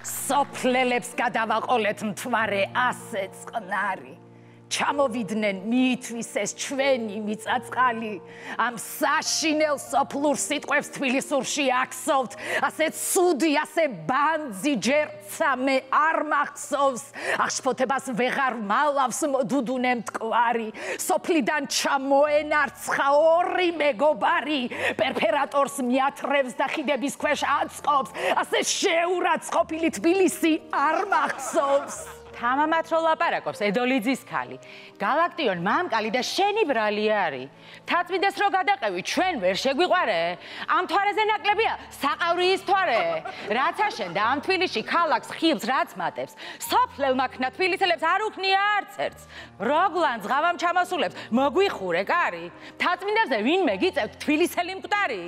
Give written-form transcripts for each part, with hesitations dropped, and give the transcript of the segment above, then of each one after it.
სოფლელებს გადავაყოლეთ მთვარე ასე წყნარი. ჩამოვიდნენ მითვის ეს ჩვენი მიწაწყალი ამ საშინელ სოფლურ სიტყვებს თბილისურში აქსოვთ ასე ცუდი ასე ბანძი ჯერცა მე არ მახსოვს აღშფოთებას ვეღარ მალავს მოდუდუნე მტკვარი სოფლიდან ჩამოენარცხა ორი მეგობარი პერფერატორს მიათრევს და ხიდების ქვეშ აწყობს ასე შეურაცხყოფილი თბილისი არ მახსოვს თამამად რო ლაპარაკობს ედოლიძის ქალი გალაქტიონ მამკალი და შენი ბრალი არის თაწმინდეს რო გადაყევი ჩვენ ვერ შეგვიყვარე ამ თვარეზე ნაკლებია საყავრიის თვარე რაც აშენ და ამ თბილისში ქალაქს ხილს რაც მატებს სოფლელმა ქნა თბილისელებს არ უქნია არც ერთს როგლან ზღავამ ჩამოსულებს მოგვიხურე კარი თაწმინდებზე ვინმე გიწევთ თბილისელი მკვდარი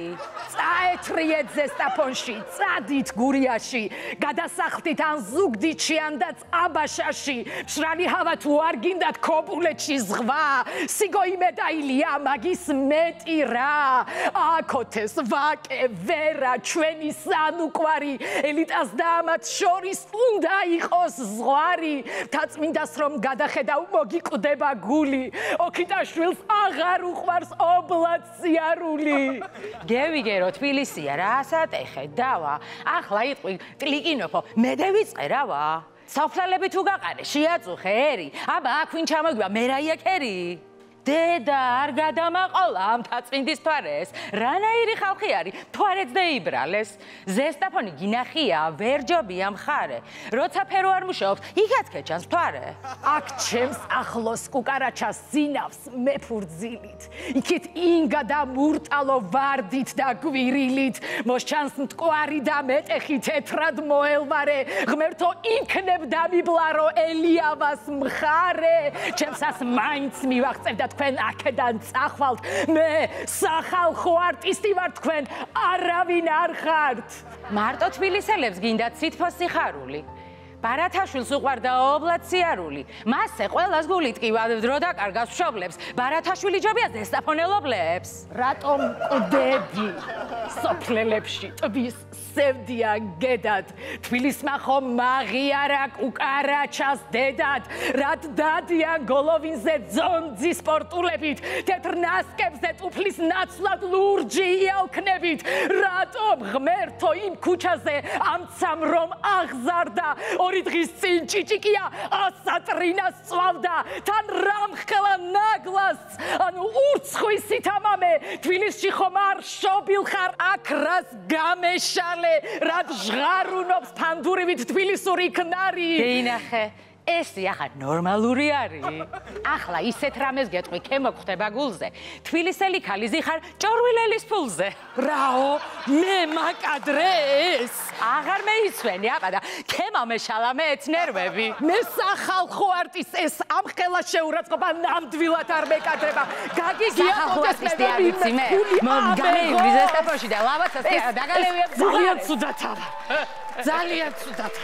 წაეთრიეთ ზესტაფონში წადით გურიაში გადასახლდით ან ზუგდიდში ან და წაბაში მშრალი ჰავა თუ არ გინდათ ქობულეთში ზღვა სიგოიმე და ილია მაგის მეტი რა აკოთეს ვაკე ვერა ჩვენი სანუკვარი ელიტას და ამათ შორის უნდა იყოს ზღვარი თაწმინდას რომ გადახედავ მოგიკვდება გული ოქიტაშვილს აღარ უყვარს ობლად სიარული გევიგერო თბილისია რასად ეხე დავა ახლა იტყვი ტლიკინოფო მე დავიწყე რავა სოფლელები თუ გაყარე შეაწუხე ერი აბა აქ ვინ ჩამოგვია მე რაიაკერი დედა არ გადამაყოლა ამ თაწმინდის თვარეს რანაირი ხალხი არის თვარეც დაიბრალეს ზესტაფონი გინახია ვერჯობია მხარე როცა ფერო არ მუშაობს იქაც ქეჩანს თვარე აქ ჩემს ახლოს კუკარაჩას ზინავს მეფურძილით იქით ინგა და მურტალო ვარდით და გვირილით მოსჩანს მტკვარი და მეტეხი თეთრად მოელვარე ღმერთო იქნებ დამიბლარო ელიავას მხარე ჩემსას მაინც მივაღწევდა თქვენ აქედან წახვალთ მე სახალხო არტისტი ვარ თქვენ არავინ არ ხართ მარტო თბილისელებს გინდათ სითფოს სიხარული ბარათაშვილს უყვარდა ობლად სიარული მასზე ყველას გული ტკივა დრო დაკარგავს მშობლებს ბარათაშვილი ჯობია ზესტაფონელობლებს რატომ კვდები სოფლელებში ტბის სევდია გედად თბილისმა ხომ მაღიარა კუკარაჩას დედად რად დადიან გოლოვინზე ძონძის სპორტულებით თეთრ ნასკებზე ტუფლის ნაცვლად ლურჯი იალქნებით რატომ ღმერთო იმ ქუჩაზე ამცამ რომ აღზარდა ორი დღის წინ ჭიჭიკია ასატრინას წვავდა თან რამხელა ნაგლას ანუ ურცხვისი თამამე თბილისში ხომ არ შობილ ხარ აქ რას გამეშალე რად ჟღარუნობს ფანდურივით თბილისური ქნარი დეინახე ეს ახლა ნორმალური არის ახლა ისეთ რამეს გეტყვი ქემო ხვდება გულზე თბილისელი ქალი ზიხარ ჭორვილელის ფულზე რაო მე მაკადრე ეს აღარ მეიცვენი აბა და ქემა მეშალა მე ეთნერვები მე სახალხო არტისტ ეს ამხელა შეურაცხყოფა ნამდვილად არ მეკადრება გაგიგია ხალხოასტი არ ვიცი მე გამეივრი ზესტაფონში და ლავაცას დაგალევია ძალიან ცუდათავა ძალიან ცუდათავა